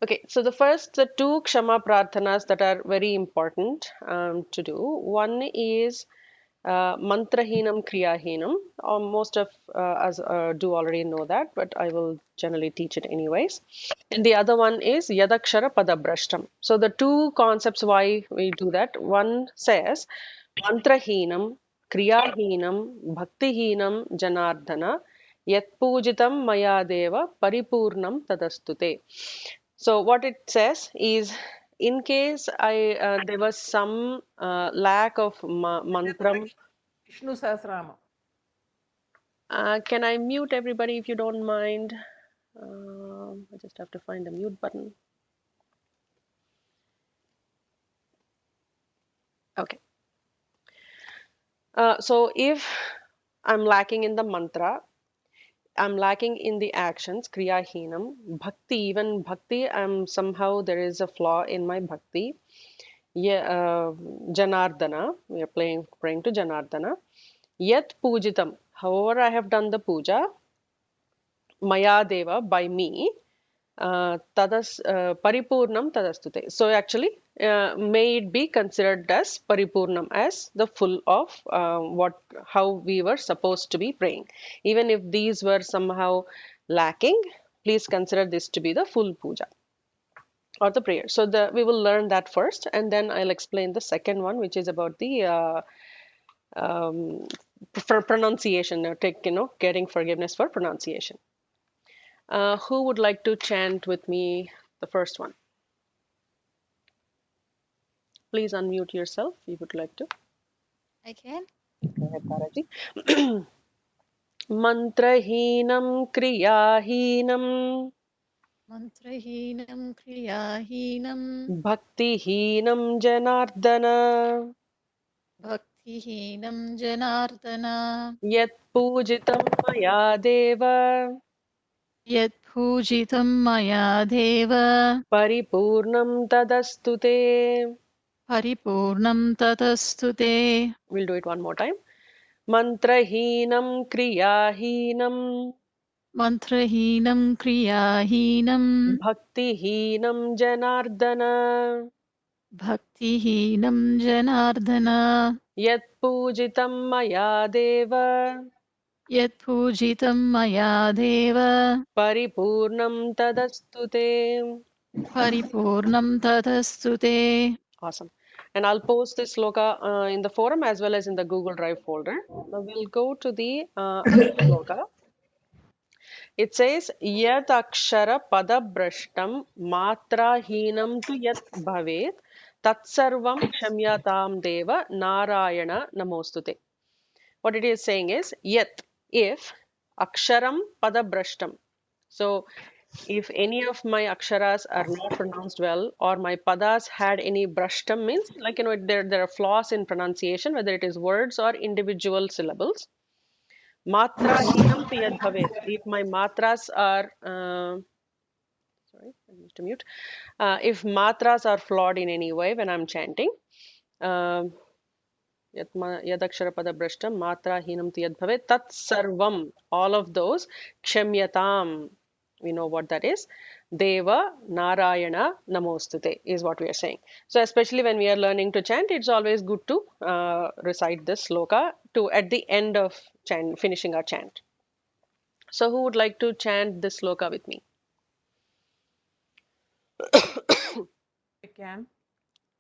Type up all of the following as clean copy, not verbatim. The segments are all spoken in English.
Okay, so the two Kshama Prarthanas that are very important to do. One is Mantrahinam Kriyahinam. Most of us do already know that, but I will generally teach it anyways. And the other one is Yadakshara Padabrashtam. So the two concepts why we do that. One says Mantrahinam Kriyahinam Bhaktihinam Janardana Yat Pujitam Maya Deva Paripurnam Tadastute. So what it says is, in case I there was some lack of mantram. Vishnu Sahasranama. Can I mute everybody if you don't mind? I just have to find the mute button. Okay. So if I'm lacking in the mantra, I'm lacking in the actions, kriya hinam, bhakti, even bhakti, I'm somehow there is a flaw in my bhakti. Yeah, Janardana, we are praying to Janardana. Yat pujitam, however I have done the puja, Maya Deva, by me, Paripurnam Tadastute. So actually, may it be considered as Paripurnam, as the full of how we were supposed to be praying. Even if these were somehow lacking, please consider this to be the full puja or the prayer. So we will learn that first, and then I'll explain the second one, which is about the um, for pronunciation. Getting forgiveness for pronunciation. Who would like to chant with me the first one? Please unmute yourself if you would like to. I can. Go ahead, Taraji. Mantrahinam kriyahinam Mantrahinam kriyahinam bhaktihinam janardana bhaktihinam janardana yat pujitam maya deva yat pujitam maya deva paripurnam tadastute. paripurnam tatastute. We'll do it one more time. Mantrahinam kriyahinam Mantrahinam kriyahinam bhaktihinam janardana bhaktihinam janardana yat pujitam maya deva yat pujitam maya deva paripurnam tadastute. paripurnam tatastute. Awesome. And I'll post this sloka in the forum as well as in the Google Drive folder. Now we'll go to the first sloka. It says, Yat akshara pada brashtam matra hinam tu yat bhavet tatsarvam kshamyatam deva narayana namostute. What it is saying is, Yat, if aksharam pada brashtam. So if any of my aksharas are not pronounced well, or my padas had any brashtam, means like there are flaws in pronunciation, whether it is words or individual syllables. Matra hinam tu yad bhavet. If my matras are sorry, I need to mute. If matras are flawed in any way when I'm chanting, um, yadakshara pada brashtam matra hinam tu yad bhavet tat sarvam, all of those, kshamyatam, we know what that is. Deva Narayana Namostute is what we are saying. So especially when we are learning to chant, it's always good to recite this sloka to at the end of finishing our chant. So who would like to chant this sloka with me? I can.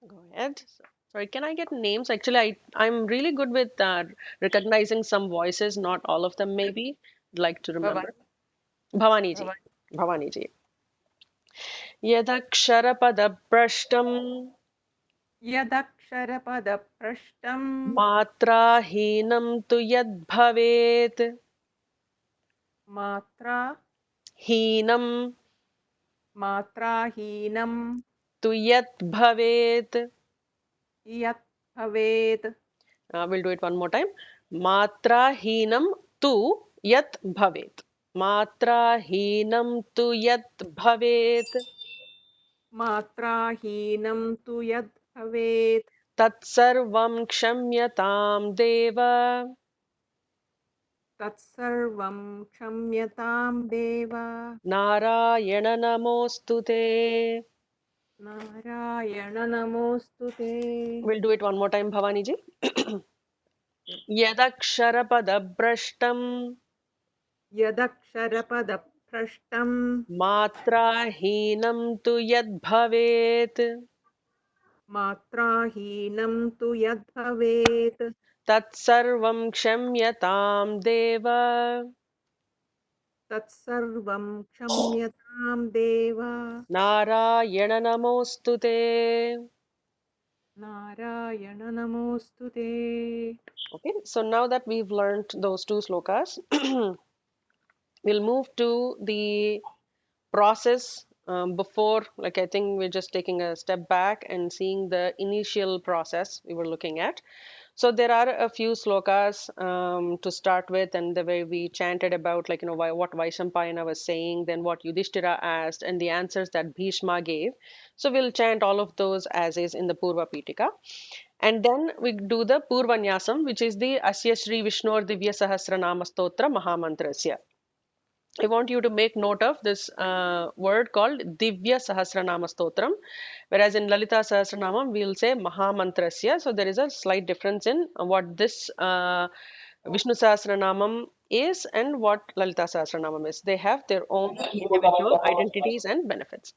Go ahead. Sorry, can I get names? Actually, I'm really good with recognizing some voices, not all of them maybe. I'd like to Bhavan. remember. Bhavani ji. Bhavan. Bhavani ji. Yadaksharapadaphrashtam यदक्षरपदभ्रष्टं मात्राहीनं तु यद्भवेत् मात्रा हीनं मात्राहीनं तु यत् भवेत्. यत् भवेत् We'll do it one more time. Matrahinam tu yat bhavet. Matrahinam tu yat bhavet. मात्राहीनं तु यद् भवेत् Tatsarvam kshamyatam deva. तत्सर्वं क्षम्यतां देव Narayana Namostute. नारायण नमोऽस्तु ते We'll do it one more time, Bhavani ji. Yadaksharapadabrashtam यदक्षरपदभ्रष्टं Matrahinam tu yadbhavet मात्राहीनं तु यद्भवेत् Tatsarvam kshamyatam deva तत्सर्वं क्षम्यतां देव Narayana Namostute. नारायण नमोऽस्तु ते Okay, so now that we've learned those two slokas, we'll move to the process before, like I think we're just taking a step back and seeing the initial process we were looking at. So there are a few slokas to start with, and the way we chanted about, like, what Vaishampayana was saying, then what Yudhishthira asked, and the answers that Bhishma gave. So we'll chant all of those as is in the Purva Pitika. And then we do the Purvanyasam, which is the Asya Shri Vishnur Divya Sahasranama Stotra Mahamantrasya. I want you to make note of this word called Divya Sahasranama Stotram, whereas in Lalita Sahasranamam we'll say Mahamantrasya. So there is a slight difference in what this Vishnu Sahasranamam is and what Lalita Sahasranamam is. They have their own individual identities and benefits.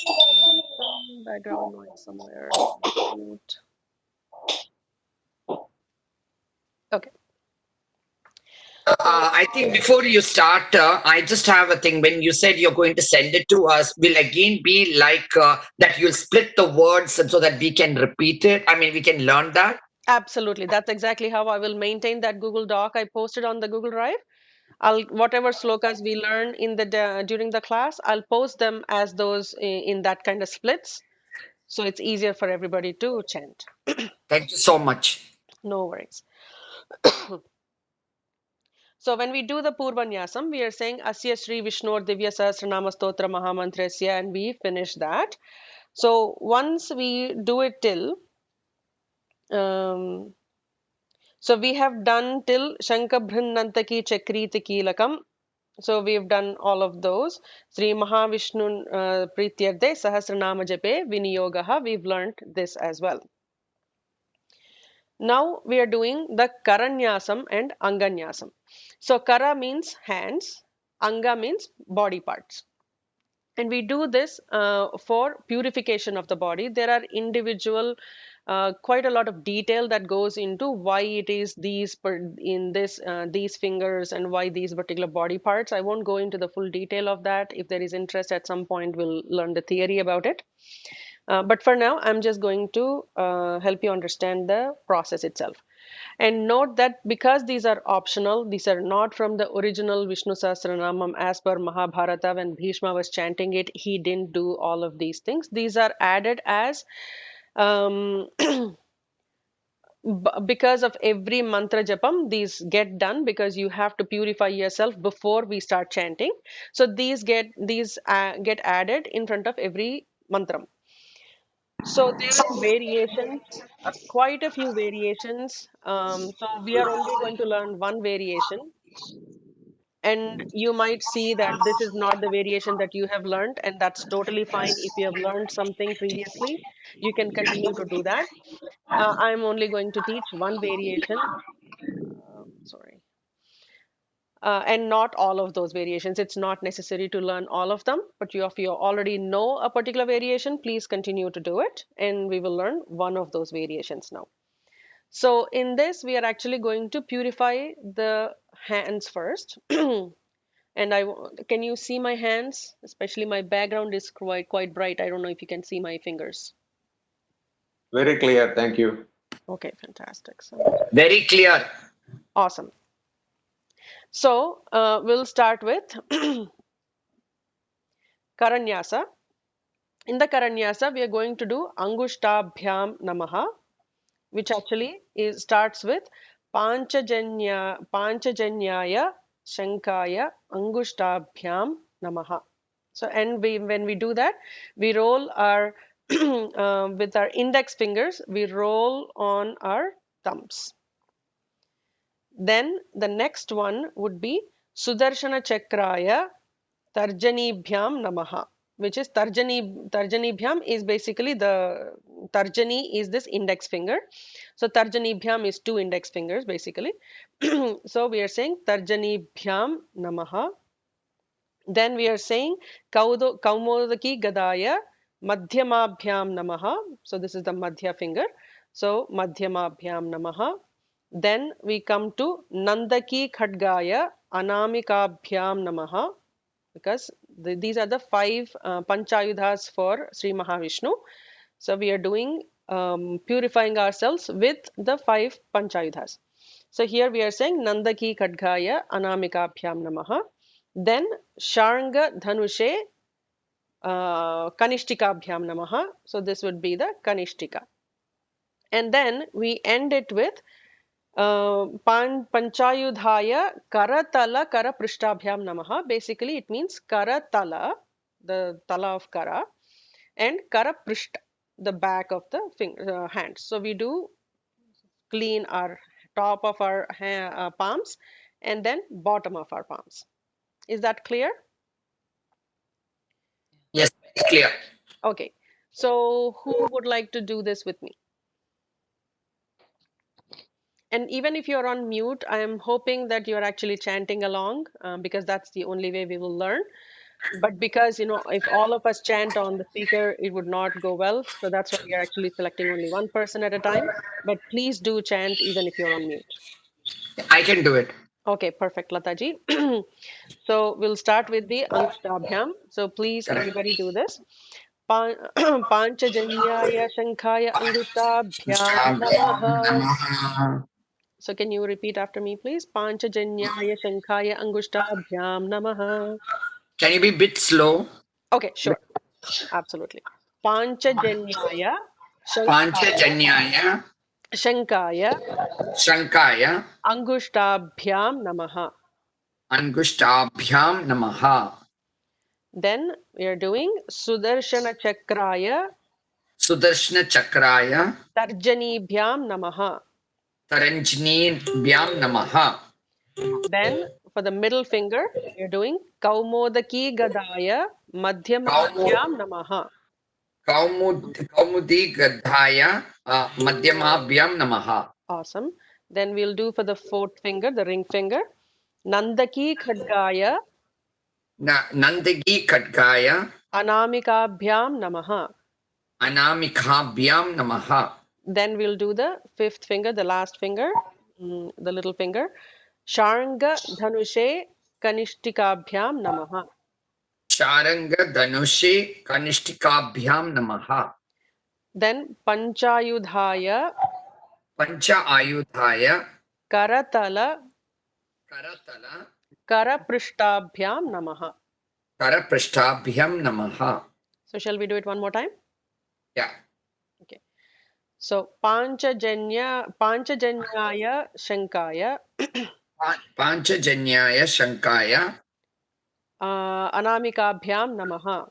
Some background noise somewhere. Mute. Okay. So I think before you start, I just have a thing. When you said you're going to send it to us, will again be like that you'll split the words and so that we can repeat it? I mean, we can learn that. absolutely, that's exactly how I will maintain that Google Doc I posted on the Google Drive. I'll whatever slokas we learn in the during the class, I'll post them as those in that kind of splits, so it's easier for everybody to chant. Thank you so much. No worries. So when we do the Purvanyasam, we are saying Asya Shri Vishnur Divya Sahasranama Stotra Mahamantrasya, and we finish that. So once we do it till so we have done till Shankabhrannantaki Chakriti Kilakam. So we've done all of those. Sri Mahavishnu Prityarde Sahasranama Jape Viniyogaha. We've learned this as well. Now we are doing the Karanyasam and Anganyasam. So Kara means hands, Anga means body parts. And we do this for purification of the body. There are individual quite a lot of detail that goes into why it is these fingers and why these particular body parts. I won't go into the full detail of that. If there is interest at some point, we'll learn the theory about it. But for now, I'm just going to help you understand the process itself. And note that because these are optional, these are not from the original Vishnu Sahasranamam as per Mahabharata. When Bhishma was chanting it, he didn't do all of these things. These are added as um, because of every mantra japam, these get done because you have to purify yourself before we start chanting. So these get added in front of every mantram. So there are variations, quite a few variations. So we are only going to learn one variation, and you might see that this is not the variation that you have learned, and that's totally fine. If you have learned something previously, you can continue to do that. I'm only going to teach one variation. Sorry. And not all of those variations. It's not necessary to learn all of them, but if you already know a particular variation, please continue to do it, and we will learn one of those variations now. So in this, we are actually going to purify the hands first. And can you see my hands? Especially my background is quite bright. I don't know if you can see my fingers. Very clear. Thank you. Okay, fantastic. So Very clear. awesome. So we'll start with Karanyasa. In the Karanyasa, we are going to do Angushtabhyam Namaha, which actually starts with Panchajanyaya Shankaya Angushtabhyam Namaha. So, and when we do that, we roll our with our index fingers, we roll on our thumbs. Then the next one would be Sudarshana Chakraya Tarjanibhyam Namaha, which is Tarjanibhyam is basically the Tarjani is this index finger. So Tarjanibhyam is two index fingers basically. So we are saying Tarjanibhyam Namaha. Then we are saying Kaumodaki Gadaya Madhyamabhyam Namaha. So this is the Madhya finger. So Madhyamabhyam Namaha. Then we come to Nandaki Khadgaya Anamikabhyam Namaha, because these are the five Panchayudhas for Sri Mahavishnu. So we are doing purifying ourselves with the five Panchayudhas. So here we are saying Nandaki Khadgaya Anamikabhyam Namaha. Then Sharanga Dhanushe Kanishtikabhyam Namaha. So this would be the Kanishtika. And then we end it with Panchayudhaya Karatala Karaprishtabhyam Namaha. Basically, it means Karatala, the tala of Kara, and Karaprishta, the back of the hand. So we do clean our top of our palms and then bottom of our palms. Is that clear? Yes, it's clear. Okay. So who would like to do this with me? And even if you're on mute, I am hoping that you're actually chanting along because that's the only way we will learn. But because, if all of us chant on the speaker, it would not go well. So that's why we are actually selecting only one person at a time. But please do chant even if you're on mute. I can do it. Okay, perfect, Lataji. So we'll start with the Angshtabhyam. So please, Correct. everybody do this. Panchajanyaya Shankaya Angustabhyam Namaha. So can you repeat after me, please? Panchajanyaya Shankaya Angustabhyam Namaha. Can you be a bit slow? Okay, sure. Absolutely. Panchajanyaya Shankaya Panchajanyaya Shankaya Shankaya Angustabhyam Namaha. Angushtabhyam Namaha. Then we are doing Sudarshana Chakraya Sudarshana Chakraya Tarjanibhyam Namaha. Taranjnibhyam Namaha. Then for the middle finger, we are doing Kaumodaki Gadaya Madhyamabhyam Namaha. Kaumudi Gadhaya Madhyamabhyam Namaha. Awesome. Then we'll do for the fourth finger, the ring finger, Nandaki Khadgaya Nandagi Kadgaya Anamikabhyam Namaha. Anamikabhyam Namaha. Then we'll do the fifth finger, the last finger, the little finger, Sharanga Dhanushe Kanishtikabhyam Namaha. Sharanga Dhanushe Kanishtikabhyam Namaha. Then Panchayudhaya Pancha Ayudhaya Karatala Karatala Karaprishtabhyam Namaha. Karaprishtabhyam Namaha. So shall we do it one more time? Yeah. Okay. So Panchajanyaya Shankaya Panchajanyaya Shankaya Anamikabhyam Namaha.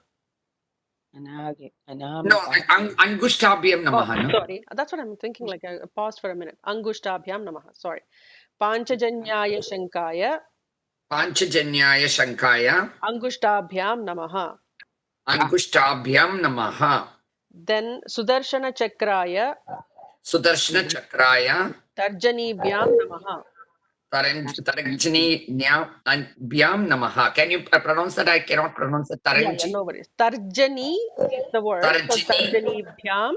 No, Angushtabhyam Namaha. No? Sorry, that's what I'm thinking. Like I paused for a minute. Angushtabhyam Namaha. Sorry. Panchajanyaya Shankaya Panchajanyaya Shankaya Angushtabhyam Namaha. Angushtabhyam Namaha. Then Sudarshana Chakraya Sudarshana Chakraya Tarjanibhyam Namaha. Taranjini Bhyam Namaha. Can you pronounce that? I cannot pronounce it. Yeah, no worries. Tarjani is the word. So Tarjanibhyam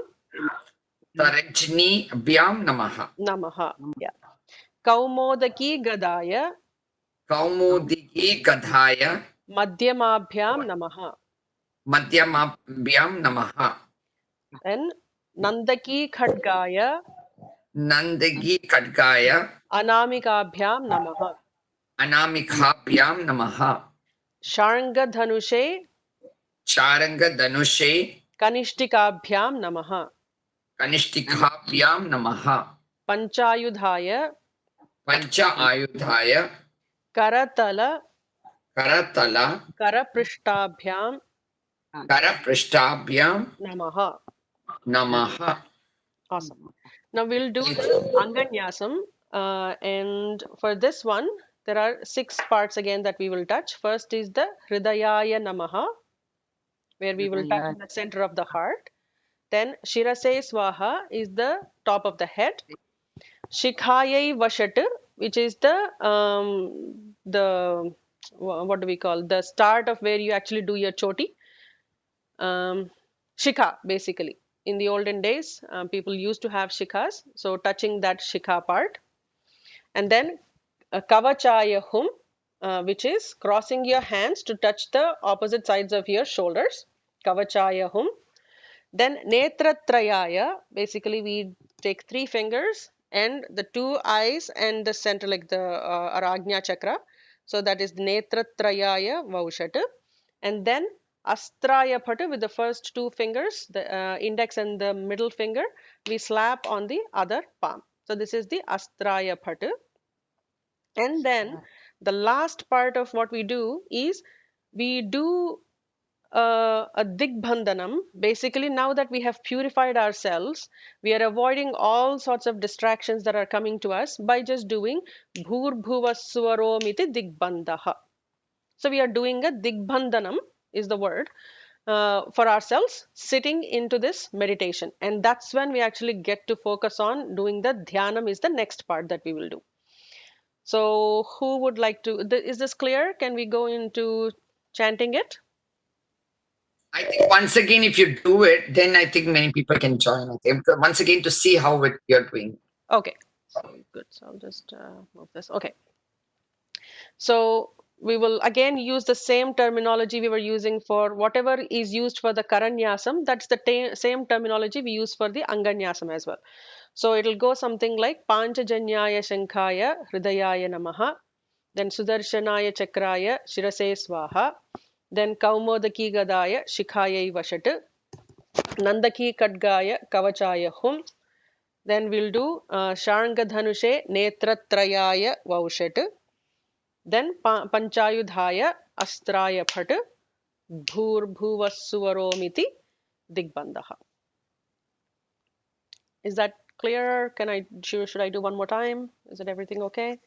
Taranjini Bhyam Namaha. Namaha. Yeah. Kaumodaki Gadaya Kaumudigi Gadhaya Madhyamabhyam Namaha. Madhyamabhyam Namaha. Then Nandaki Khadgaya Nandagi Kadgaya Anamikabhyam Namaha. Anamikabhyam Namaha. Sharanga Dhanushe Sharanga Dhanushe Kanishtikabhyam Namaha. Kanishtikabhyam Namaha. Panchayudhaya Pancha Ayudhaya Karatala Karatala Karaprishtabhyam Karaprishtabhyam Namaha. Namaha. Awesome. Now we'll do the Anganyasam, and for this one, there are 6 parts again that we will touch. First is the Hridayaya Namaha, where we will touch the center of the heart. Then Shirase Swaha is the top of the head. Shikhayai Vashat, which is the what do we call, the start of where you actually do your choti. Shikha, basically. In the olden days, people used to have shikhas, so touching that shikha part. And then Kavachaya Hum, which is crossing your hands to touch the opposite sides of your shoulders. Kavachaya Hum. Then Netratrayaya, basically we take 3 fingers and the 2 eyes and the center, like the Aragnya chakra. So that is Netratrayaya Vaushat. And then Astraya Phata, with the first 2 fingers, the index and the middle finger, we slap on the other palm. So this is the Astraya Phata. And then the last part of what we do is we do a digbandhanam. Basically, now that we have purified ourselves, we are avoiding all sorts of distractions that are coming to us by just doing bhur bhuva swaromiti digbandha. So we are doing a digbandhanam, is the word, for ourselves, sitting into this meditation. And that's when we actually get to focus on doing the dhyanam, is the next part that we will do. So who would like to, is this clear? Can we go into chanting it? I think once again, if you do it, then I think many people can join. I think once again to see how you're doing. Okay, so good. So I'll just move this. Okay. So we will again use the same terminology we were using for whatever is used for the Karanyasam. That's the same terminology we use for the Anganyasam as well. So it'll go something like Panchajanyaya Shankhaya Hridayaya Namaha, then Sudarshanaya Chakraya Shirase Swaha, then Kaumodaki Gadaya Shikhayai Vashat, Nandaki Kadgaya Kavachaya Hum. Then we'll do Shangadhanushe Netratrayaya Vaushat. Then Panchayudhaya Astraya Phat, Bhur-Bhuvassuvaromiti Digbandha. Is that clear? Should I do one more time? Is it everything okay?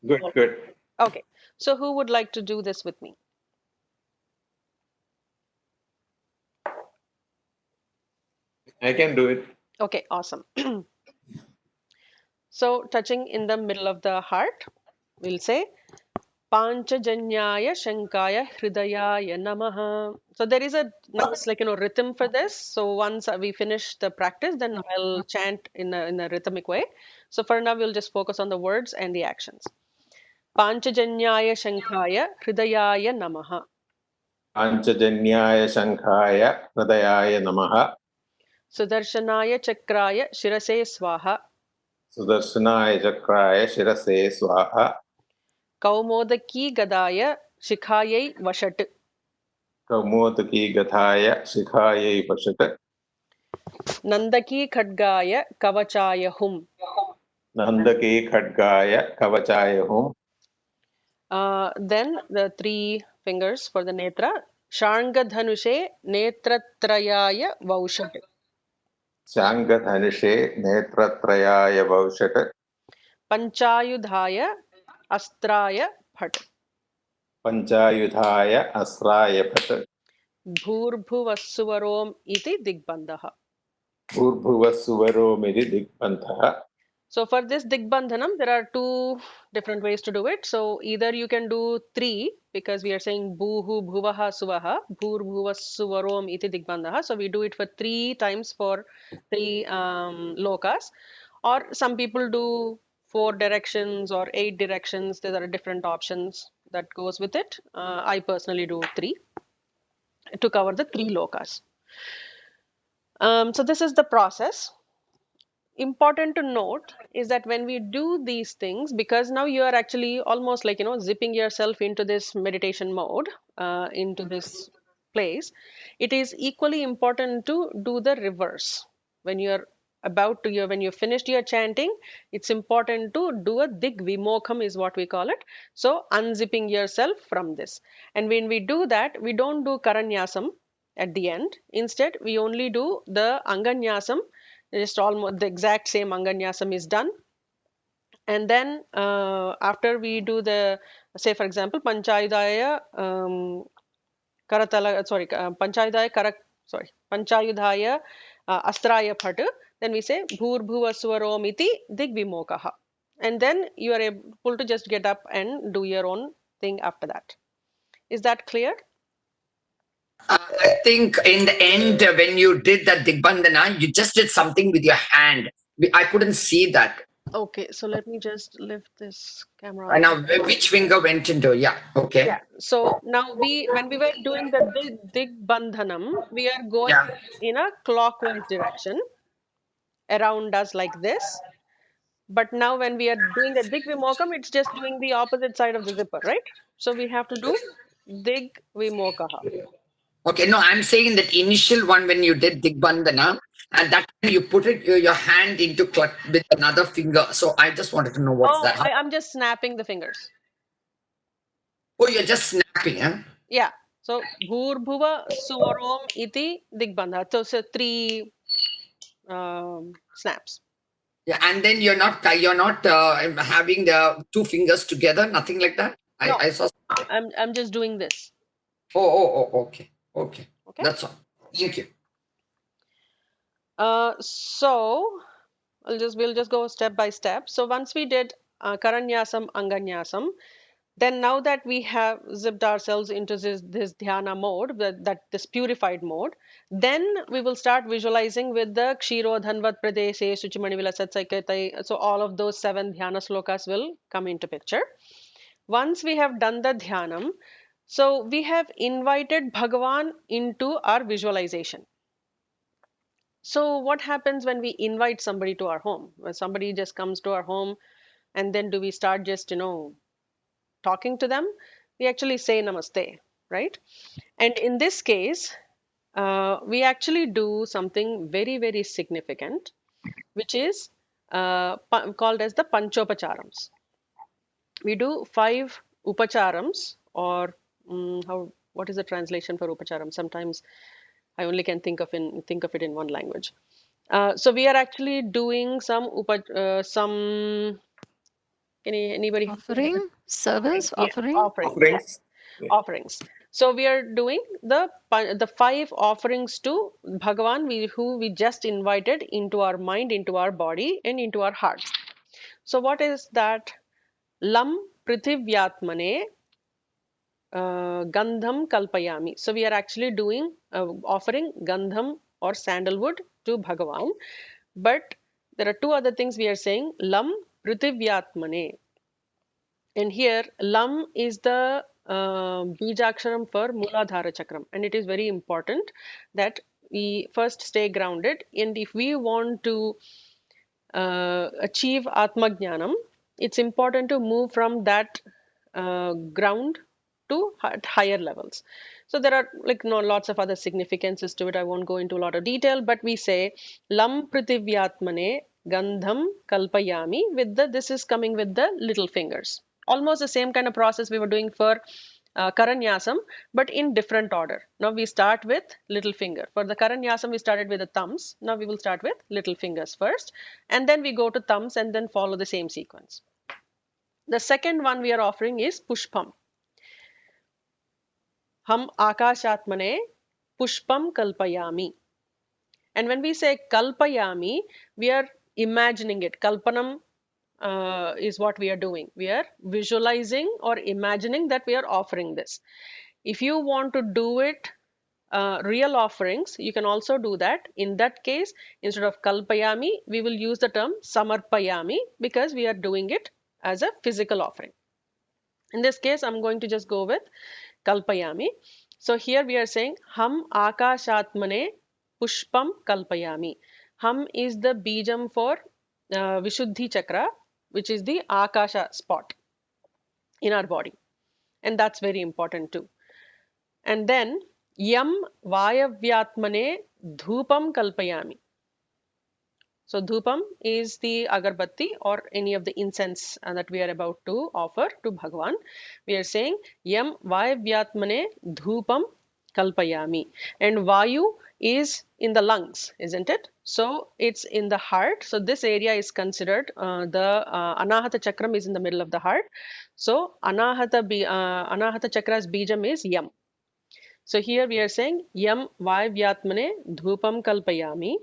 Good. Okay. So who would like to do this with me? I can do it. Okay, awesome. So touching in the middle of the heart, we'll say Panchajanyaya Shankaya Hridayaya Namaha. So there is a nice, rhythm for this. So once we finish the practice, then I'll chant in a rhythmic way. So for now, we'll just focus on the words and the actions. Panchajanyaya Shankaya Hridayaya Namaha. Panchajanyaya Shankhaya Hridayaya Namaha. Sudarshanaya Chakraya Shirase Swaha. Sudarshanaya Chakraya Shirase Swaha. Kaumodaki Gadaya Shikhayai Vashat. Kaumodaki Gathaya Shikhayai Vashat. Nandaki Khadgaya Kavachaya Hum. Nandaki Khadgaya Kavachaya Hum. Then the 3 fingers for the netra. Shangadhanushe Netratrayaya Vaushat. Shangadhanushe Netratrayaya Vaushat. Panchayudhaya Astraya Phat. Panchayudhaya Asraya Phat. Bhur-Bhuvassuvarom iti Digbandha. Bhur-Bhuvassuvaromiti Digbandha. So for this Digbandhanam, there are 2 different ways to do it. So either you can do 3, because we are saying Bhuhu Bhuvaha Suvaha, Bhur Bhuvassuvarom iti Digbandha. So we do it for 3 times for 3 lokas. Or some people do 4 directions or 8 directions. There are different options that goes with it. I personally do 3 to cover the 3 lokas. So this is the process. Important to note is that when we do these things, because now you are actually almost zipping yourself into this meditation mode, into this place, it is equally important to do the reverse. When you're about to your, when you finished your chanting, it's important to do a dig vimokham is what we call it. So unzipping yourself from this. And when we do that, we don't do karanyasam at the end. Instead, we only do the anganyasam. Just almost the exact same anganyasam is done. And then after we do the, say for example, Panchayudaya Karatala, Panchayudaya Karak, Panchayudaya Astraya Phat, then we say Bhur Bhuva Swaromiti Digvimokaha. And then you are able to just get up and do your own thing after that. Is that clear? I think in the end, when you did that Digbandhana, you just did something with your hand. I couldn't see that. Okay, so let me just lift this camera And up. now, which finger went into? Yeah, okay. Yeah, so now when we were doing the Digbandhanam, we are going Yeah. in a clockwise direction around us like this. But now when we are doing the Dig Vimokam, it's just doing the opposite side of the zipper, right? So we have to do Dig Vimokaha. Okay, no, I'm saying that initial one when you did Digbandhana, and that you put it your hand into with another finger. So I just wanted to know what's Oh, that. I'm just snapping the fingers. Oh, you're just snapping, huh? Yeah. So Bhurbhuva Swarom iti Digbandha. So three snaps. Yeah, and then you're not having the two fingers together, nothing like that. No, I saw. I'm just doing this. Okay, okay, Okay. that's all. Thank you. So we'll just go step by step. So once we did Karanyasam, Anganyasam, then now that we have zipped ourselves into this dhyana mode, this purified mode, then we will start visualizing with the Kshiro Dhanvat Pradeshe Suchimani Vilasat Saikatai. So all of those 7 dhyana slokas will come into picture. Once we have done the dhyanam, so we have invited Bhagavan into our visualization. So what happens when we invite somebody to our home? When somebody just comes to our home, and then do we start just, talking to them? We actually say namaste, right? And in this case, we actually do something very, very significant, which is called as the Panchopacharams. We do 5 upacharams, or what is the translation for upacharam? Sometimes I only can think of it in one language. So we are actually doing some. Anybody help me with Offering, service, yeah, offering. offering, yeah, Offerings. Yeah. offerings. So we are doing the 5 offerings to Bhagavan, who we just invited into our mind, into our body, and into our heart. So what is that? Lam Prithivyatmane Gandham Kalpayami. So we are actually doing offering Gandham or sandalwood to Bhagavan. But there are 2 other things we are saying. Lam Prithivyatmane. And here Lam is the Bijaksharam for Muladhara Chakram. And it is very important that we first stay grounded. And if we want to achieve Atmajnanam, it's important to move from that ground to higher levels. So there are lots of other significances to it. I won't go into a lot of detail, but we say Lam Pritivyatmane Gandham Kalpayami with this is coming with the little fingers. Almost the same kind of process we were doing for Karanyasam, but in different order. Now we start with little finger. For the Karanyasam, we started with the thumbs. Now we will start with little fingers first, and then we go to thumbs and then follow the same sequence. The second one we are offering is Pushpam. Ham Akashatmane Pushpam Kalpayami. And when we say Kalpayami, we are imagining it. Kalpanam is what we are doing. We are visualizing or imagining that we are offering this. If you want to do it real offerings, you can also do that. In that case, instead of Kalpayami, we will use the term Samarpayami because we are doing it as a physical offering. In this case, I'm going to just go with Kalpayami. So here we are saying Ham Akashatmane Pushpam Kalpayami. Ham is the bijam for Vishuddhi Chakra, which is the Akasha spot in our body. And that's very important too. And then Yam Vayavyatmane Dhupam Kalpayami. So dhupam is the agarbatti or any of the incense that we are about to offer to Bhagavan. We are saying yam vayavyatmane dhupam kalpayami. And vayu is in the lungs, isn't it? So it's in the heart. So this area is considered the anahata chakram is in the middle of the heart. So anahata chakra's bijam is yam. So here we are saying yam vayavyatmane dhupam kalpayami.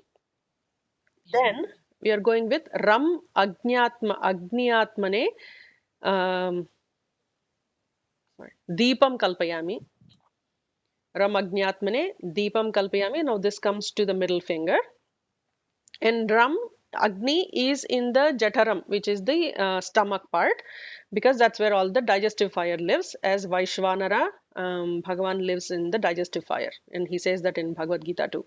Then we are going with ram agnyatmane deepam kalpayami. Ram agnyatmane deepam kalpayami. Now this comes to the middle finger. And ram agni is in the jataram, which is the stomach part, because that's where all the digestive fire lives. As Vaishvanara, Bhagavan lives in the digestive fire, and he says that in Bhagavad Gita too.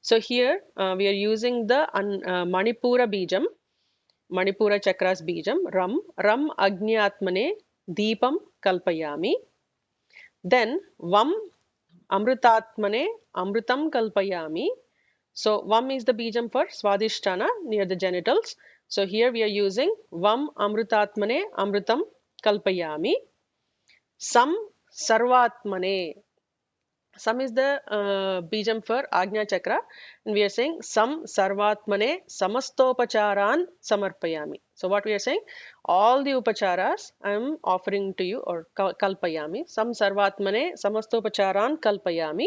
So here we are using the Manipura bijam, Manipura chakras bijam, ram agnyatmane deepam kalpayami. Then vam amrutatmane amrutam kalpayami. So vam is the bijam for swadhisthana, near the genitals. So here we are using vam amrutatmane amrutam kalpayami. Sam sarvatmane. Sam is the bijam for Agnya chakra, and we are saying Sam Sarvatmane Samastopacharan Samarpayami. So what we are saying, all the upacharas I am offering to you, or kalpayami. Sam Sarvatmane Samastopacharan kalpayami.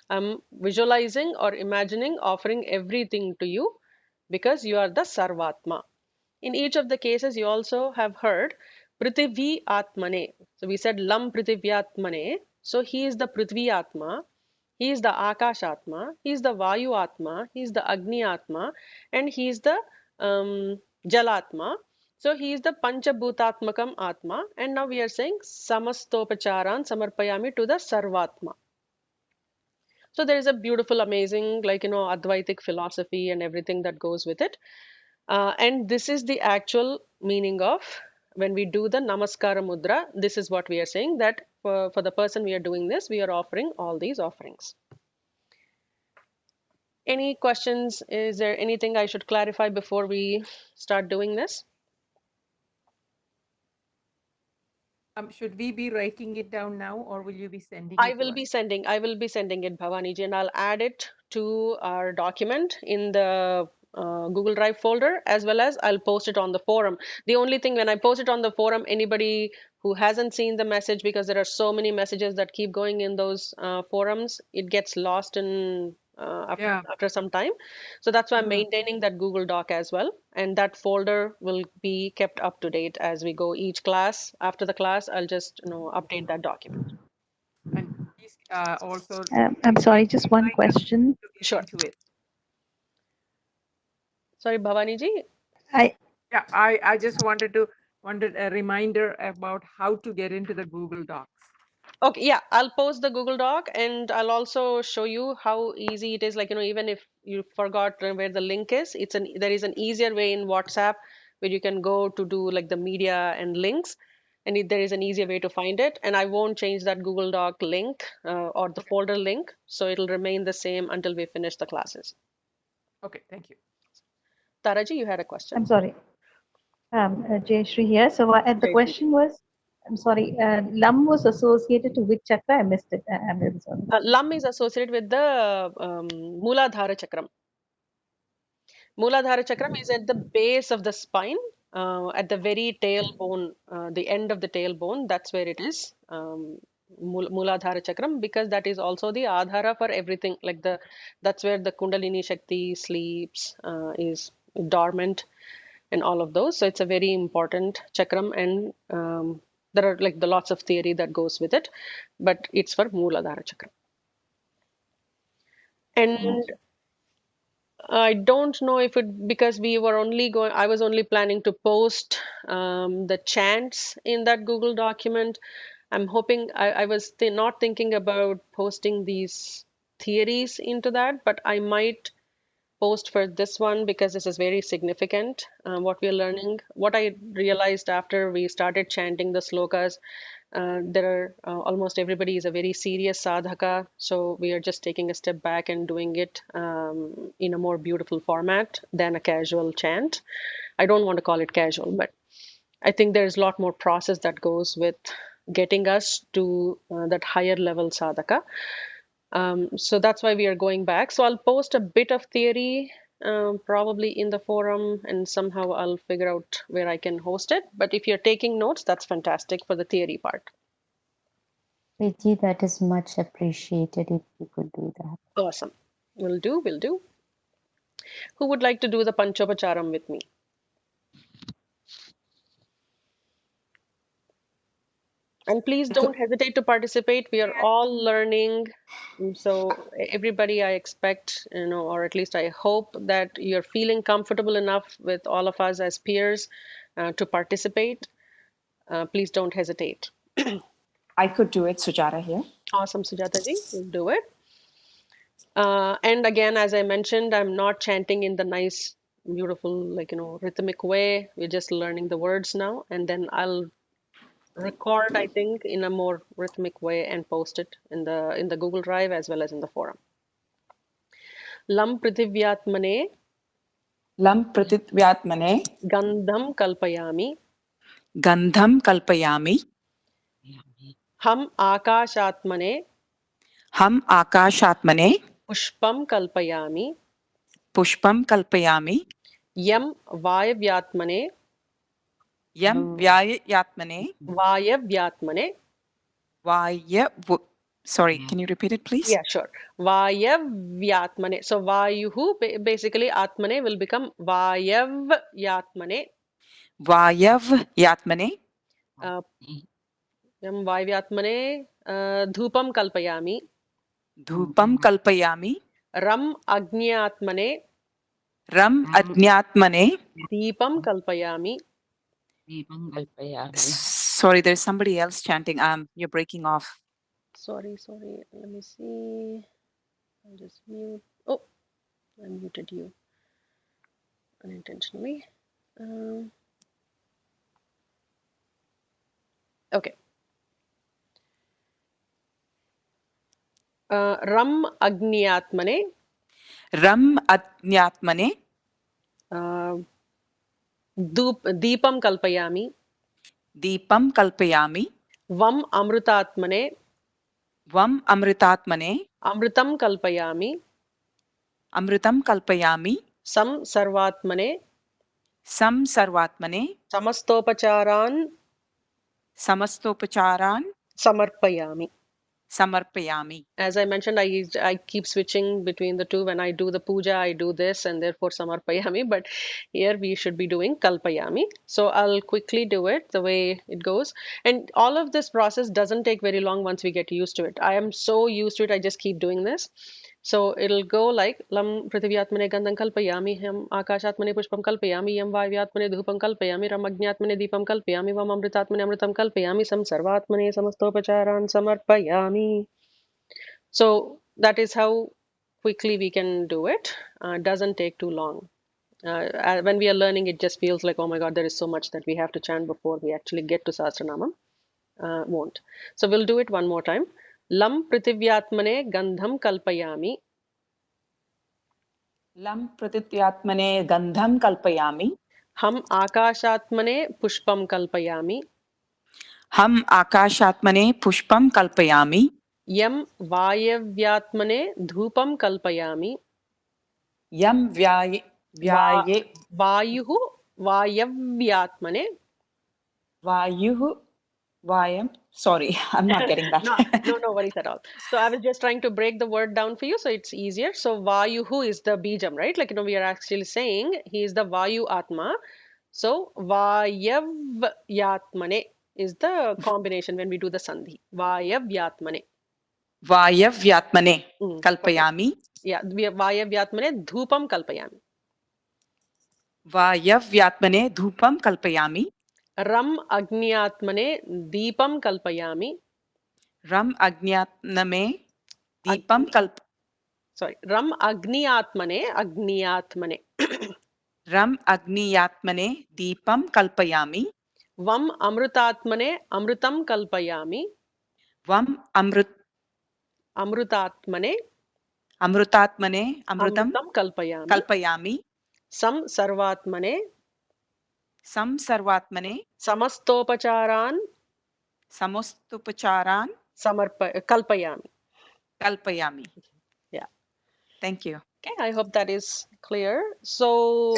I am visualizing or imagining offering everything to you because you are the Sarvatma. In each of the cases, you also have heard Prithvi Atmane. So we said Lam Prithvyatmane. So he is the Prithvi Atma, he is the Akash Atma, he is the Vayu Atma, he is the Agni Atma, and he is the Jalatma. So he is the Panchabhutatmakam Atma. And now we are saying Samastopacharan Samarpayami to the Sarvatma. So there is a beautiful, amazing, Advaitic philosophy and everything that goes with it. And this is the actual meaning of when we do the Namaskara Mudra. This is what we are saying, that for the person we are doing this, we are offering all these offerings. Any questions? Is there anything I should clarify before we start doing this? Should we be writing it down now, or will you be sending I it to will us? be sending it, Bhavaniji, and I'll add it to our document in the Google Drive folder, as well as I'll post it on the forum. The only thing, when I post it on the forum, anybody who hasn't seen the message, because there are so many messages that keep going in those forums, it gets lost in after some time. So that's why I'm maintaining that Google Doc as well, and that folder will be kept up to date as we go each class. After the class, I'll just update that document. And please also I'm sorry, just one question. to get Sure. into it. Sorry, Bhavaniji. Yeah, I just wanted a reminder about how to get into the Google Docs. Okay, yeah, I'll post the Google Doc, and I'll also show you how easy it is. Even if you forgot where the link is, there is an easier way in WhatsApp where you can go to do like the media and links, and there is an easier way to find it. And I won't change that Google Doc link or the folder link, so it'll remain the same until we finish the classes. Okay, thank you. Taraji, you had a question? I'm sorry. Jayashree here. So the Jai Shri. question was, I'm sorry, Lam was associated to which chakra? I missed it. I'm really sorry. Lam is associated with the Mooladhara Chakram. Mooladhara Chakram is at the base of the spine, at the very tailbone, the end of the tailbone. That's where it is, Mooladhara Chakram, because that is also the Adhara for everything. That's where the Kundalini Shakti sleeps, is dormant, and all of those. So it's a very important chakram, and there are the lots of theory that goes with it, but it's for Mooladhara Chakram. And I don't know if it, because we were only going, I was only planning to post the chants in that Google document. I'm hoping, I was not thinking about posting these theories into that, but I might post for this one because this is very significant, what we are learning. What I realized after we started chanting the slokas, There are almost everybody is a very serious sadhaka, so we are just taking a step back and doing it in a more beautiful format than a casual chant. I don't want to call it casual, but I think there's a lot more process that goes with getting us to that higher level sadhaka. So that's why we are going back. So I'll post a bit of theory probably in the forum, and somehow I'll figure out where I can host it. But if you're taking notes, that's fantastic for the theory part. Viji, that is much appreciated if you could do that. Awesome. Will do, will do. Who would like to do the Panchopacharam with me? And please don't hesitate to participate. We are all learning. So everybody, I expect, or at least I hope that you're feeling comfortable enough with all of us as peers to participate. Please don't hesitate. I could do it, Sujata here. Awesome, Sujata ji, you'll do it. And again, as I mentioned, I'm not chanting in the nice, beautiful, rhythmic way. We're just learning the words now, and then I'll record, I think, in a more rhythmic way and post it in the Google Drive as well as in the forum. Lam Prithivyatmane Lam Prithivyatmane Gandham Kalpayami Gandham Kalpayami Ham Akashatmane Ham Akashatmane Pushpam Kalpayami Pushpam Kalpayami Yam Vayavyatmane Yam Vyayatmane Vayavyatmane. Sorry, can you repeat it, please? Yeah, sure. Vayavyatmane. So Vayuhu, basically Atmane will become Vayavyatmane. Vayavyatmane Yam Vayavyatmane Dhupam Kalpayami. Dhupam Kalpayami Ram Agnyatmane Ram Adnyatmane. Deepam Kalpayami. Sorry, there's somebody else chanting. You're breaking off. Sorry. Let me see. I'll just mute. Oh, I muted you unintentionally. Okay. Ram Agnyatmane. Ram Adnyatmane Deepam Kalpayami. Deepam Kalpayami Vam Amrutatmane. Vam Amritatmane Amritam Kalpayami. Amritam Kalpayami Sam Sarvatmane. Sam Sarvatmane Samastopacharan Samastopacharan Samarpayami. Samarpayami. As I mentioned, I keep switching between the two. When I do the puja, I do this and therefore samarpayami, but here we should be doing kalpayami. So I'll quickly do it the way it goes. And all of this process doesn't take very long once we get used to it. I am so used to it, I just keep doing this. So it'll go like Lam Prithivyatmane Gandham Kalpayami, Ham Akashatmane Pushpam Kalpayami, Yam Vayavyatmane Dhupam Kalpayami, Ram Agnyatmane Deepam Kalpayami, Vam Amritatmane Amritam Kalpayami, Sam Sarvatmane Samastopacharan Samarpayami. So that is how quickly we can do it. Doesn't take too long. When we are learning, it just feels like, oh my God, there is so much that we have to chant before we actually get to Sahasranamam. Won't. So we'll do it one more time. Lam Prithivyatmane Gandham Kalpayami. Lam Prithivyatmane Gandham Kalpayami Ham Akashatmane Pushpam Kalpayami. Ham Akashatmane Pushpam Kalpayami Yam Vayavyatmane Dhupam Kalpayami. Yam Vyaye Vayuhu Vayavyatmane. Vayuhu Vayam. Sorry, I'm not getting that. No worries at all. So I was just trying to break the word down for you so it's easier. So Vayuhu is the bijam, right? Like, we are actually saying he is the Vayu Atma. So Vayavyatmane is the combination when we do the Sandhi. Vayavyatmane. Vayavyatmane Kalpayami. Yeah, Vayavyatmane Dhupam Kalpayami. Vayavyatmane Dhupam Kalpayami Ram Agnyatmane Deepam Kalpayami. Ram Agnyatmane Deepam Kalp. Sorry, Ram Agnyatmane. Ram Agniyatmane Deepam Kalpayami. Vam amrutatmane amrutam kalpayami. Vam Amrutatmane amrutatmane amrutam amrutam kalpayami. kalpayami. Sam sarvatmane Sam sarvatmane samastopacharan samostupacharan kalpayami. kalpayami. Yeah. Thank you. Okay, I hope that is clear. So,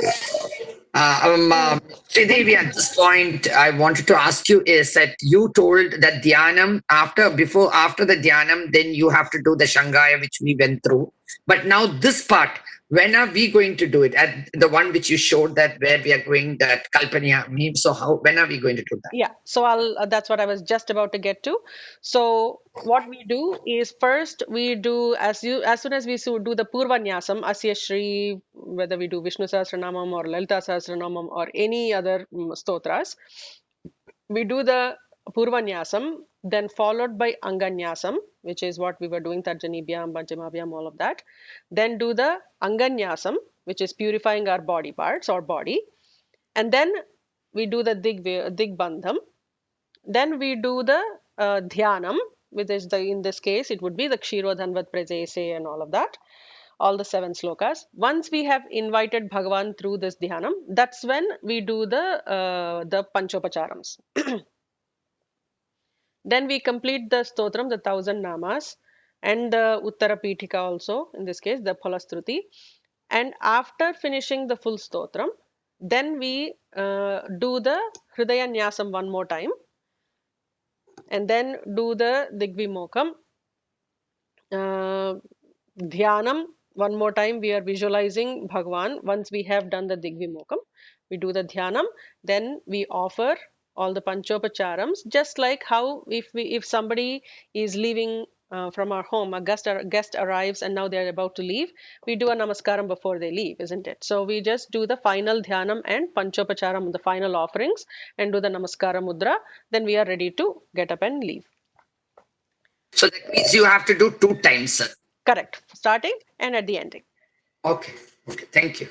Sridevi, at this point, I wanted to ask you is that you told that dhyanam after the dhyanam, then you have to do the Shangaya, which we went through. But now this part, when are we going to do it? At the one which you showed that where we are going that Kalpanya meme. So when are we going to do that? yeah, so that's what I was just about to get to. So what we do is first we do as soon as we do the Purvanyasam, Asya Shri, whether we do Vishnu Sahasranamam or Lalita Sahasranamam or any other stotras, we do the Purvanyasam, then followed by Anganyasam, which is what we were doing, Tarjanibhyam, Panchamavyam, all of that. Then do the Anganyasam, which is purifying our body parts or body. And then we do the Digbandham. Then we do the Dhyanam, which is in this case, it would be the Kshirodhanvat Prajese and all of that, all the 7 slokas. Once we have invited Bhagavan through this Dhyanam, that's when we do the Panchopacharams. Then we complete the Stotram, the 1000 Namas, and the Uttara Pitika also, in this case, the Phalastruti. And after finishing the full Stotram, then we do the Hridaya Nyasam one more time, and then do the Digvimokam. Dhyanam, one more time, we are visualizing Bhagavan. Once we have done the Digvimokam, we do the Dhyanam, then we offer all the Panchopacharams, just like how if somebody is leaving from our home, a guest arrives and now they're about to leave, we do a Namaskaram before they leave, isn't it? So we just do the final Dhyanam and Panchopacharam, the final offerings, and do the Namaskara Mudra, then we are ready to get up and leave. So that means you have to do 2 times, sir. Correct. Starting and at the ending. Okay. Thank you.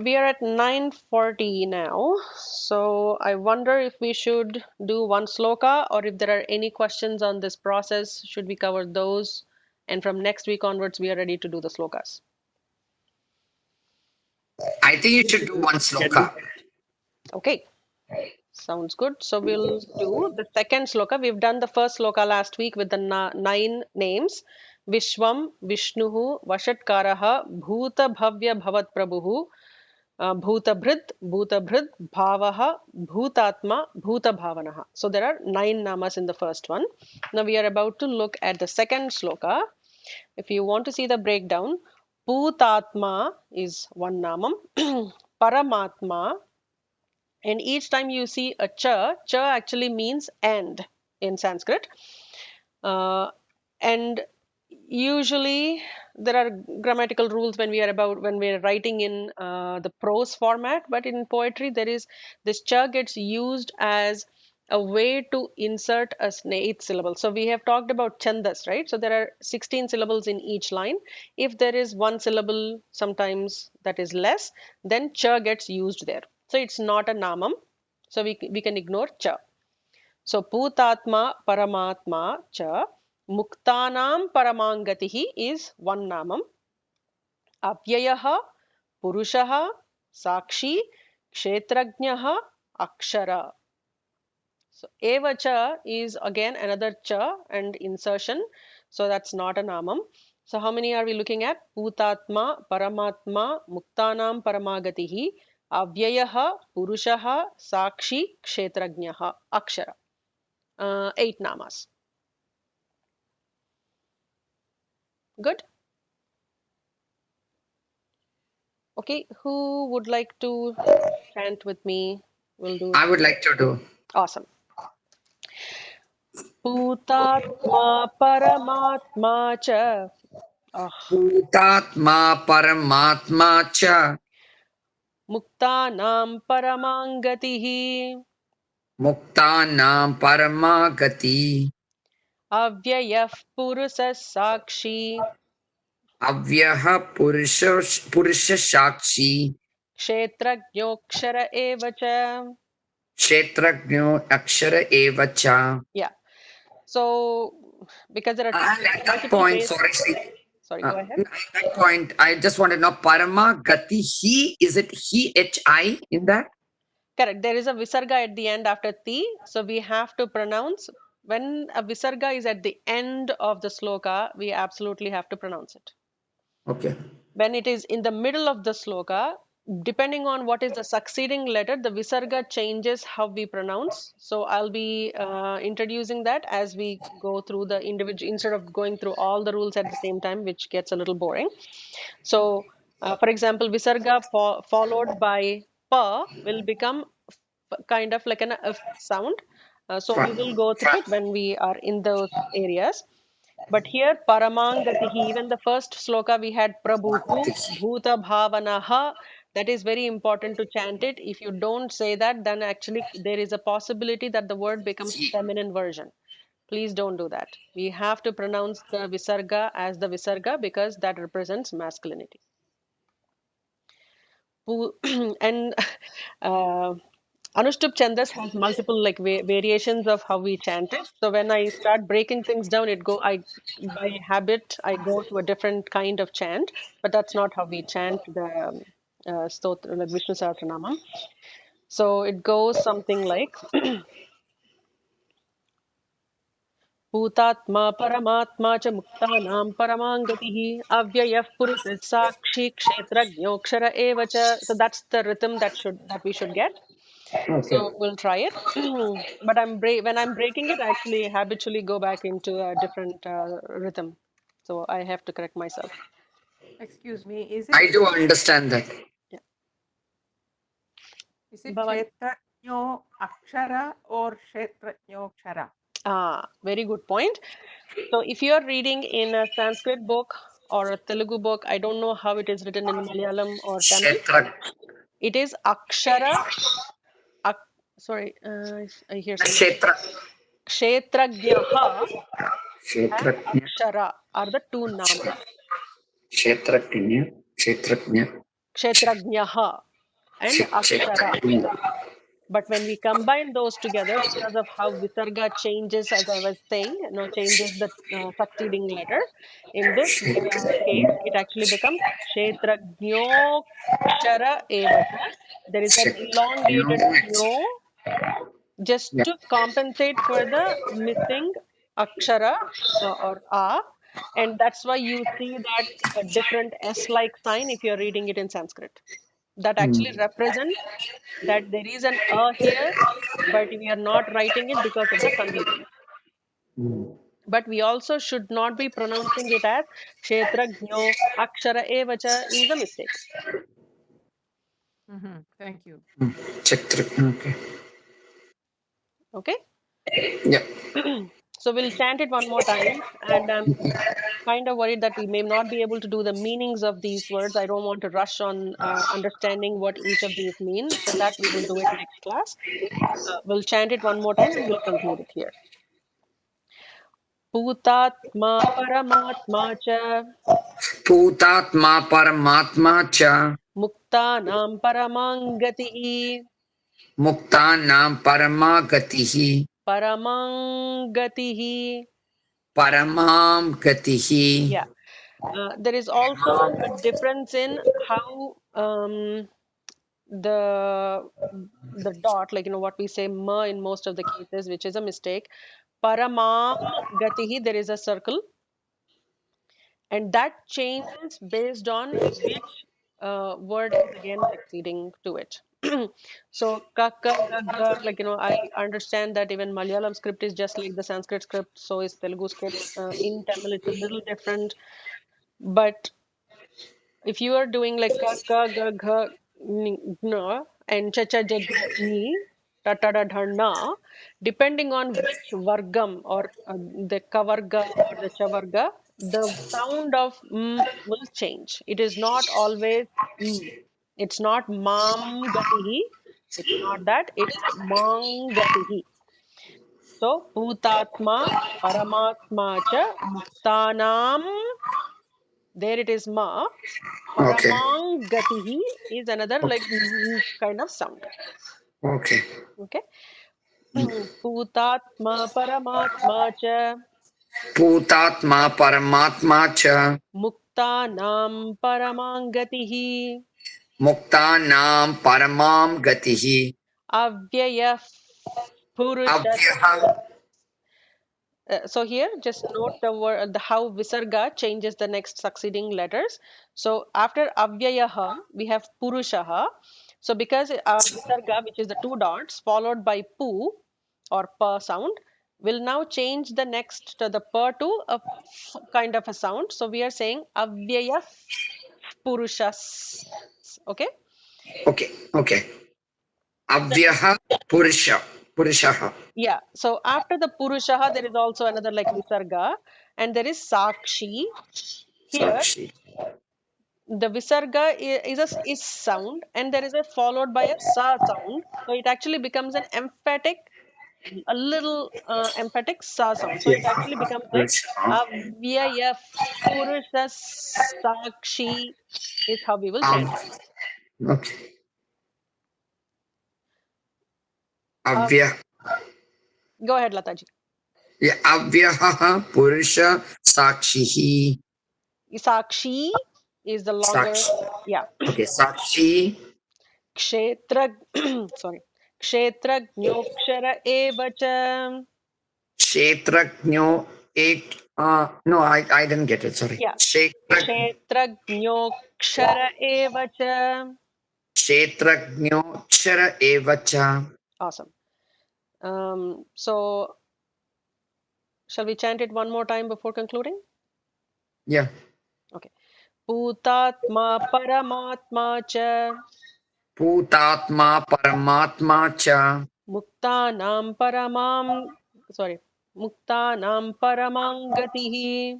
We are at 9:40 now, so I wonder if we should do one sloka or if there are any questions on this process, should we cover those? And from next week onwards, we are ready to do the slokas. I think you should do one sloka. Okay, sounds good. So we'll do the second sloka. We've done the first sloka last week with the 9 names. Vishwam, Vishnuhu, Vashatkaraha, Bhuta Bhavya Bhavat Prabhuhu, Bhutabhrid, Bhutabhrid, Bhavaha, Bhutatma, Bhutabhavanaha. So there are 9 namas in the first one. Now we are about to look at the second sloka. If you want to see the breakdown, Bhutatma is one namam, Paramatma, and each time you see a cha actually means and in Sanskrit. And usually there are grammatical rules when we are writing in the prose format, but in poetry there is this cha gets used as a way to insert a 8th syllable. So we have talked about chandas, right? So there are 16 syllables in each line. If there is one syllable sometimes that is less, then cha gets used there. So it's not a namam, so we can ignore cha. So Bhutatma Paramatma cha Muktanam Paramangatihi is one namam. Avyayaha Purushaha Sakshi Kshetrajnaha Akshara. So Evacha is again another cha and insertion. So that's not a namam. So how many are we looking at? Bhutatma Paramatma Muktanam Paramagatihi Avyayaha Purushaha Sakshi Kshetrajnaha Akshara. 8 namas. Good. Okay, who would like to chant with me? We'll do. I would like to do. Awesome. Bhutatma Paramatma cha. Bhutatma Paramatma cha Muktanam Paramangatihi Muktanam Paramagati Avyayah Purusha Sakshi Avyaha Purusha Sakshi Kshetrajnokshara eva cha. Kshetrajno akshara eva cha. Yeah. So because there are At that multiple point, ways. sorry, Sorry, go at ahead. that point, I just want to know Parama Gati Hi. Is it He Hi in that? Correct. There is a visarga at the end after ti. So we have to pronounce when a visarga is at the end of the sloka, we absolutely have to pronounce it. Okay. When it is in the middle of the sloka, depending on what is the succeeding letter, the visarga changes how we pronounce. So I'll be introducing that as we go through the individual, instead of going through all the rules at the same time, which gets a little boring. So, for example, visarga followed by pa will become kind of like an f sound. So we will go through it when we are in those areas. But here, Paramangatihi, even the first sloka we had Prabhuhu, Bhuta Bhavanaha, that is very important to chant it. If you don't say that, then actually there is a possibility that the word becomes feminine version. Please don't do that. We have to pronounce the Visarga as the Visarga because that represents masculinity. And Anushtup Chandas has multiple like variations of how we chant it. So when I start breaking things down, I by habit I go to a different kind of chant, but that's not how we chant the stotra, like Vishnu Sahasranamam. So it goes something like Bhutatma Paramatma cha Muktanam Paramangatihi Avyayah Purusha Sakshi Kshetrajnokshara Eva cha. So that's the rhythm that we should get. Okay. So we'll try it. But when I'm breaking it, I actually habitually go back into a different rhythm. So I have to correct myself. Excuse me, is I it do understand that. Yeah. Bhavan. Kshetranyo Akshara or Kshetranyo Kshara? Very good point. So if you are reading in a Sanskrit book or a Telugu book, I don't know how it is written in Malayalam or Tamil. Kshetra. It is Akshara. Ak, sorry, I hear something. Kshetra. Kshetrajnaha and Kshetrajna. Akshara are the two namas. Kshetrajna. Kshetrajna. Kshetrajnaha and Akshara. Kshetrajna. But when we combine those together, because of how Visarga changes, as I was saying, changes the succeeding letter, in this case, it actually becomes Kshetrajnokshara Evacha. There is an elongated no just Yeah. to compensate for the missing Akshara or A. And that's why you see that different S-like sign if you're reading it in Sanskrit. That actually represents that there is an a here, but we are not writing it because of the Sandhi rule. But we also should not be pronouncing it as Kshetrajno Akshara Evacha is a mistake. Thank you. Kshetrajna. Okay. Okay? Yeah. So we'll chant it one more time. And I'm kind of worried that we may not be able to do the meanings of these words. I don't want to rush on understanding what each of these mean. So that we will do it next class. We'll chant it one more time and we'll conclude it here. Bhutatma Paramatma cha Bhutatma Paramatma cha. Muktanam Paramangatihi. Muktanam Paramagatihi. Paramangatihi. Paramam Gatihi. Yeah. There is also a difference in how the dot, like what we say ma in most of the cases, which is a mistake. Paramam Gatihi, there is a circle, and that changes based on which word is again succeeding to it. So kaka gaga, like I understand that even Malayalam script is just like the Sanskrit script, so is Telugu script. In Tamil it's a little different, but if you are doing like kaka gaga na and cha cha ja ja ni ta ta da dha na, depending on which vargam or the kavarga or the chavarga, the sound of will change. It is not always it's not mam gatihi. It's not that. It is mang gatihi. So bhutatma paramatma cha muktanam There it is ma. Okay. Paramangatihi is another like kind of sound. Okay. Okay. Putatma paramatma cha. Bhutatma Paramatma cha Muktanam paramangatihi. Muktanam Paramam Gatihi Avyaya Purusha. Avyaha. So here just note the word, the how visarga changes the next succeeding letters. So after avyayaha we have purushaha. So because visarga, which is the two dots followed by pu or pa sound, will now change the next to the pa to a kind of a sound. So we are saying avyaya purushas. Okay. Okay. Okay. The Avyaha Purusha. Purushaha. Yeah, so after the Purushaha, there is also another like Visarga, and there is Sakshi. Here, Sakshi. the Visarga is sound, and there is a followed by a Sa sound. So it actually becomes an emphatic, a little emphatic Sa sound. So it actually Avyaha becomes like Purushaha. Avyaya Purusha Sakshi is how we will chant it. Okay. Uh, Avya. Go ahead, Lataji. Yeah. Avyaha Purusha Sakshihi. Sakshi is the longer, Sakshi. yeah. Okay. Sakshi. क्षेत्र sorry क्षेत्रज्ञोक्षर एव च. Kshetrajno. Eight. No, I didn't get it. Sorry. Yeah, क्षेत्रज्ञोक्षर एव च. Kshetrajno Kshara Evacha. Awesome. So shall we chant it one more time before concluding? Yeah. Okay. Bhutatma paramatma cha. Bhutatma Paramatma cha Muktanam paramam, sorry, Muktanam paramam gatihi.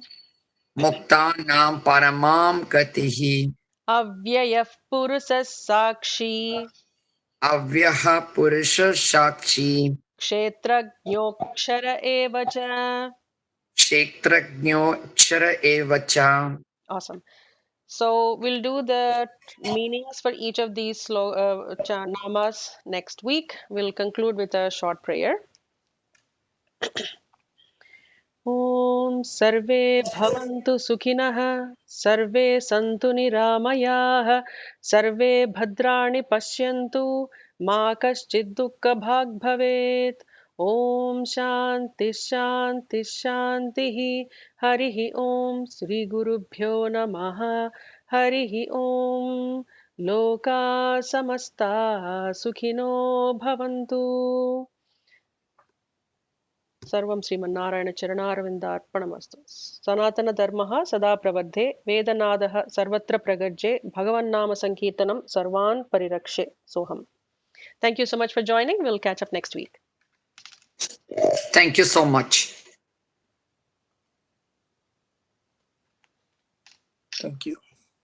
Muktanam Paramam Gatihi Avyayah purusas sakshi. Avyaha Purusha Sakshi क्षेत्रज्ञोक्षर एव च. Kshetrajno Kshara Evacha. Awesome. So we'll do the meanings for each of these namas next week. We'll conclude with a short prayer. ॐ सर्वे भवन्तु सुखिनः सर्वे सन्तु निरामयाः सर्वे भद्राणि पश्यन्तु मा कश्चित् दुःखभाग् भवेत् ॐ शान्ति शान्ति शान्तिः हरिः ॐ श्रीगुरुभ्यो नमः हरिः ॐ लोका समस्ता सुखिनो भवन्तु सर्वं श्रीमन्नारायणचरणारविन्दार्पणमस्तु सनातन धर्मः सदा प्रवर्धे वेदनादः सर्वत्र प्रगज्ये भगवन्नाम संकीर्तनं सर्वान् परिरक्षे Soham. Thank you so much for joining. We'll catch up next week. Thank you so much. Thank you.